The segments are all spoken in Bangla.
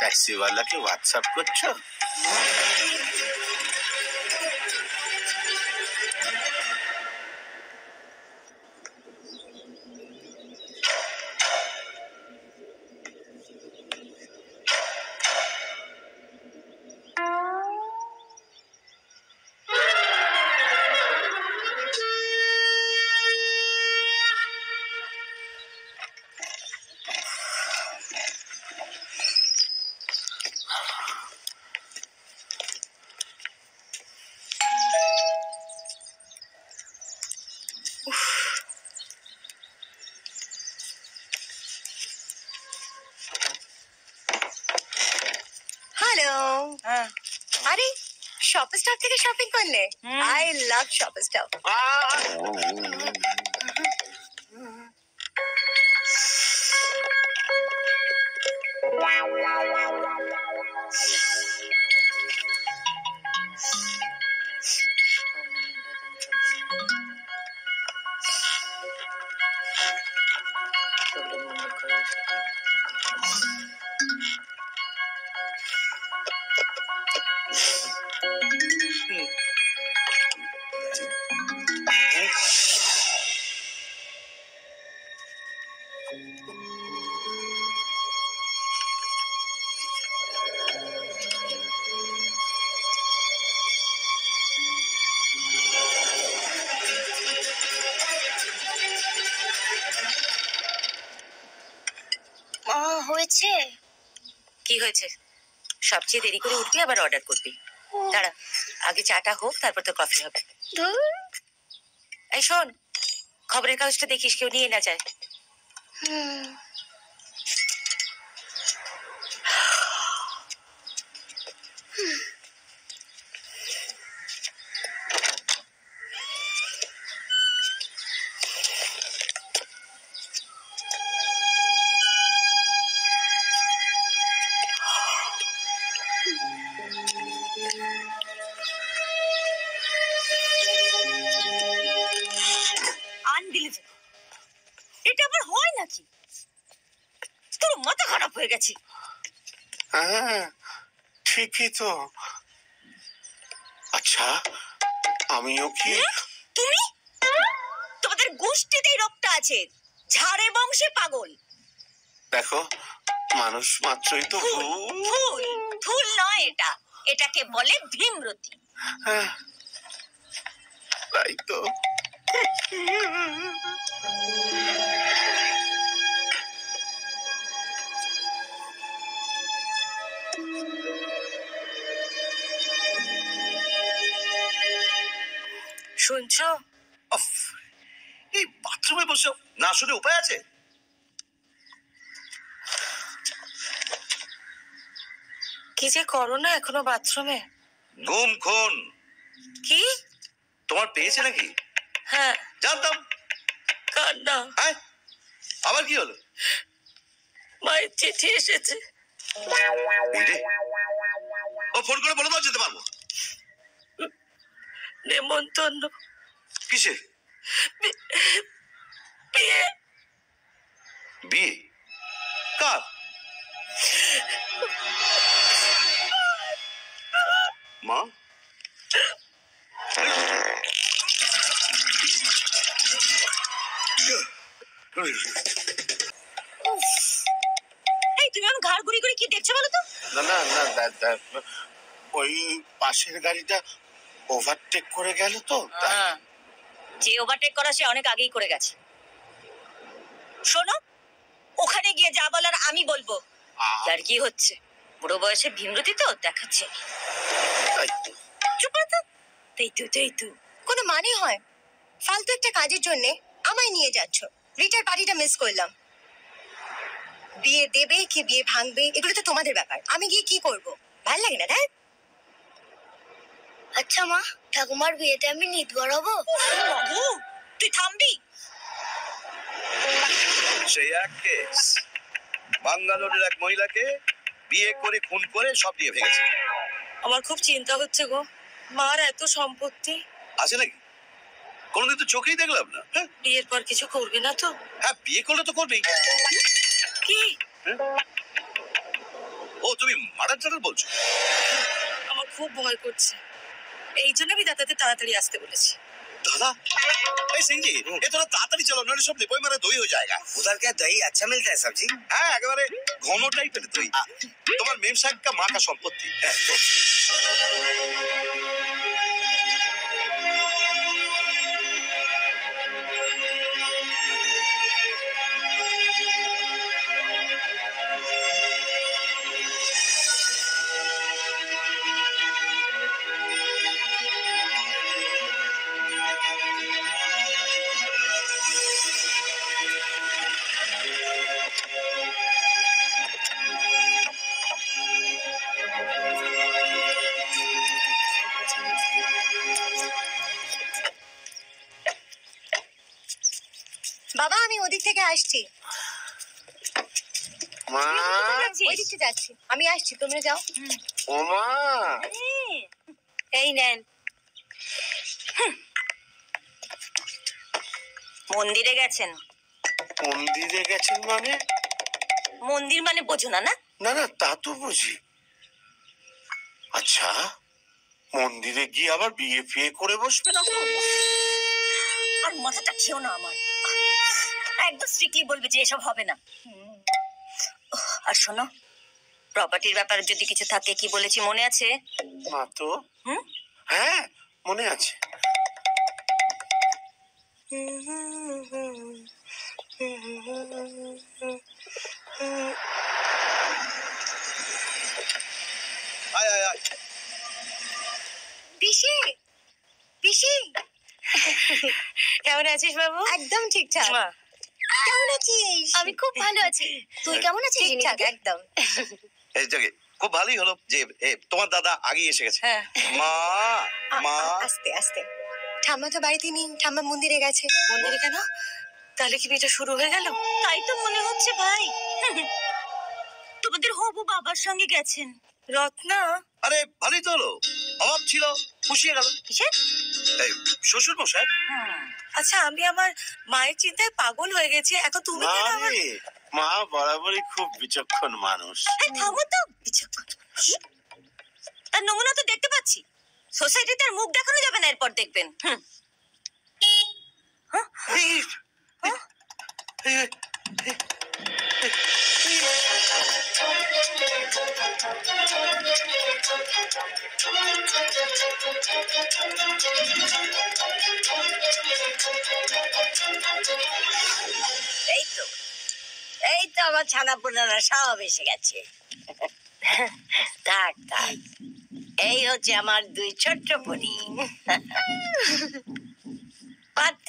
ট্যাক্সিওয়ালাকে হোয়াটসঅ্যাপ করছো? আরে শপিং স্টপ থেকে শপিং করলে? I love shopping stop. হয়েছে? কি হয়েছে? সবচেয়ে দেরি করে উঠবি আবার অর্ডার করবি। দাঁড়া, আগে চাটা হোক, তারপর তো কফি হবে। এই শোন, খবরের কাগজটা দেখিস কেউ নিয়ে না যায়। এটা আবার হয় নাকি? তোর মাথা খারাপ হয়ে গেছে। হ্যাঁ ঠিকই তো। আচ্ছা আমিও কি? তুমি? তোমাদের গোষ্ঠীতেই রোগটা আছে, ঝাড়ে বংশে পাগল। দেখো মানুষ মাত্রই তো ভুল। ভুল নয় এটা, এটাকে বলে ভীমরতি। হ্যাঁ তাই তো। শুনছো? এই বাথরুমে বসে না শুনে উপায় আছে? কি যে করো না এখনো বাথরুমে। ঘুম খুন। কি তোমার পেয়েছে নাকি? হ্যাঁ জানতাম। কান্না। আবার কি হলো? মায়ের চিঠি এসেছে। ও ফোন করে বলে দাও যেতে পারবো। নেমন্তন্ন। কিসে? বিয়ে। বিয়ে? কার? মা? এই তুমি আমি ঘাড় ঘুরি ঘুরি কি দেখছো বলো তো? না না না ওই পাশের গাড়িটা ওভারটেক করে গেল তো। যে ওভারটেক করা সে অনেক আগেই করে গেছে। শোনো, ওখানে গিয়ে যা বলার আমি বলবো। আর কি হচ্ছে? বুড়ো বয়সে ভীমরতি তো দেখাচ্ছে। চুপ করো তো। তাই তো কোনো মানে হয়? ফালতু একটা কাজের জন্য আমায় নিয়ে যাচ্ছ। রিটার পার্টিটা মিস করলাম। বিয়ে দেবে কি বিয়ে ভাঙবে এগুলো তো তোমাদের ব্যাপার। আমি গিয়ে কি করব? ভাল লাগে না দেখ। আচ্ছা মা, ঠাকুমার বিয়েতে আমি নিত বড়াবো? তুই থামবি? সেই এক কেস, বাঙ্গালোরের এক মহিলাকে বিয়ে করে খুন করে সব দিয়ে ভেঙেছে। আমার খুব চিন্তা হচ্ছে গো। মার এত সম্পত্তি আছে নাকি? কোনোদিন তো চোখেই দেখলাম না। বিয়ের পর কিছু করবে না তো? হ্যাঁ বিয়ে করলে তো করবেই। কি? ও তুমি মার্ডার টার্ডার বলছো? আমার খুব ভয় করছে, এই জন্য আমি দাদাদের তাড়াতাড়ি আসতে বলেছি। दादा ए सिंह जी ये थोड़ा ताড়াতাড়ি চলো নইলে সব দই মারে দই হয়ে जाएगा। उधर क्या दही अच्छा मिलता है सब्जी? হ্যাঁ একেবারে ঘন টাইপের দই। তোমার মেম সাহেব কা মা কা সম্পত্তি। হ্যাঁ, তো। বাবা আমি ওদিক থেকে আসছি। মা, ওই দিকটা যাচ্ছি, আমি আসছি, তোমরা যাও। ও মা, এই নেন। মন্দিরে গেছেন? মন্দিরে গেছেন মানে? মন্দির মানে বোঝো না? না না না, তা তো বুঝি। আচ্ছা, মন্দিরে গিয়ে আবার বিয়ে ফিয়ে করে বসবে না তো? আর মাথাটা খেও না আমার, একদম স্ট্রিক্টলি বলবে যে এসব হবে না। আর শোনো, প্রপার্টির ব্যাপারে যদি কিছু থাকে, কি বলেছি মনে আছে? না তো। হুম? হ্যাঁ মনে আছে। আয় আয় আয়। পিসি, পিসি, কেমন আছিস বাবু? একদম ঠিকঠাক। মা, কেমন আছিস? আমি খুব ভালো আছি। তুই কেমন আছিস? ঠিকঠাক একদম। এই জায়গায় খুব ভালোই হলো যে তোমার দাদা আগেই এসে গেছে। হ্যাঁ। মা মা আস্তে আস্তে। ঠাম্মা তো বাড়িতে নেই, ঠাম্মা মন্দিরে গেছে। মন্দিরে কেন? তাহলে কি বিয়েটা শুরু হয়ে গেল? তাই তো মনে হচ্ছে ভাই। তোমাদের হবু বাবার সঙ্গে গেছেন। রত্না, আরে ভালোই তো হলো, অভাব ছিল খুশি হয়ে গেল। কিসের? এই শ্বশুর মশাই। আচ্ছা, আমি আমার মায়ের চিন্তায় পাগল হয়ে গেছি। এখন তুমি না কেন আমার... রে, মা বরাবরই খুব বিচক্ষণ মানুষ। এই থামো তো, বিচক্ষণ। তার নমুনা তো দেখতে পাচ্ছি। সোসাইটিতে আর মুখ দেখানো যাবে না, এরপর দেখবেন। এই, এই, এই তো আমার ছানা পোনারা সব এসে গেছে। থাক থাক, এই হচ্ছে আমার দুই ছোট্ট পরি। পার্থ,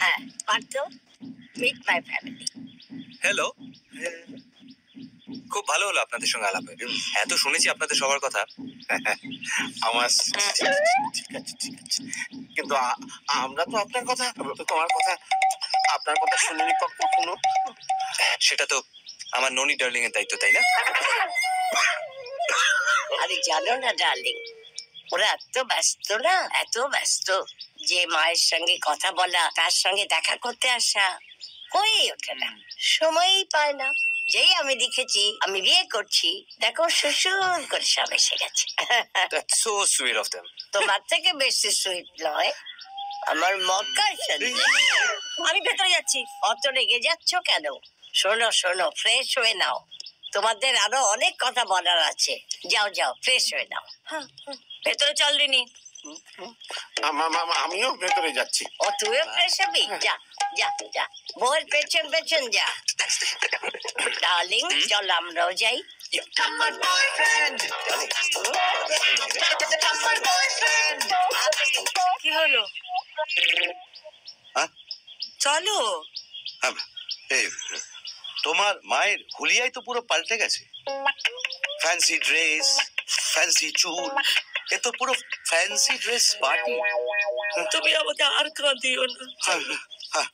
হ্যাঁ Partha, meet my family. Hello, খুব ভালো হলো আপনাদের সঙ্গে আলাপ হয়ে। এত শুনেছি আপনাদের সবার কথা। আমার ঠিক আছে ঠিক আছে, কিন্তু আমরা তো আপনার কথা, তোমার কথা, আপনার কথা শুনিনি কখনো। সেটা তো আমার ননি ডার্লিং এর দায়িত্ব, তাই না? আরে জানো না ডার্লিং, ওরা এত ব্যস্ত যে মায়ের সঙ্গে কথা বলা, তার সঙ্গে দেখা করতে আসা হয়ে ওঠে না, সময়ই পায় না। যেই আমি দেখেছি আমি বিয়ে করছি, দেখো শ্বশুর করে সব এসে গেছে। That's so sweet of them. তোমার থেকে বেশি সুইট নয় আমার মক্কার শাড়ি। আমি ভেতরে যাচ্ছি। অত রেগে যাচ্ছ কেন? শোনো শোনো, ফ্রেশ হয়ে নাও, তোমাদের আরো অনেক কথা বলার আছে। যাও যাও, ফ্রেশ হয়ে নাও। ভেতরে চল রিনি। আমিও ভেতরে যাচ্ছি। ও তুইও ফ্রেশ হবি? যা যা যা, বউয়ের পেছন পেছন যা। ডার্লিং চল আমরাও যাই। কি হলো? হ্যাঁ? চলো। হ্যাঁ, এই তোমার মায়ের হুলিয়াই তো পুরো পাল্টে গেছে। ফ্যান্সি ড্রেস, ফ্যান্সি চুল, এ তো পুরো ফ্যান্সি ড্রেস পার্টি। তুমি আমাকে আর কাঁদিও না। হ্যাঁ, হ্যাঁ।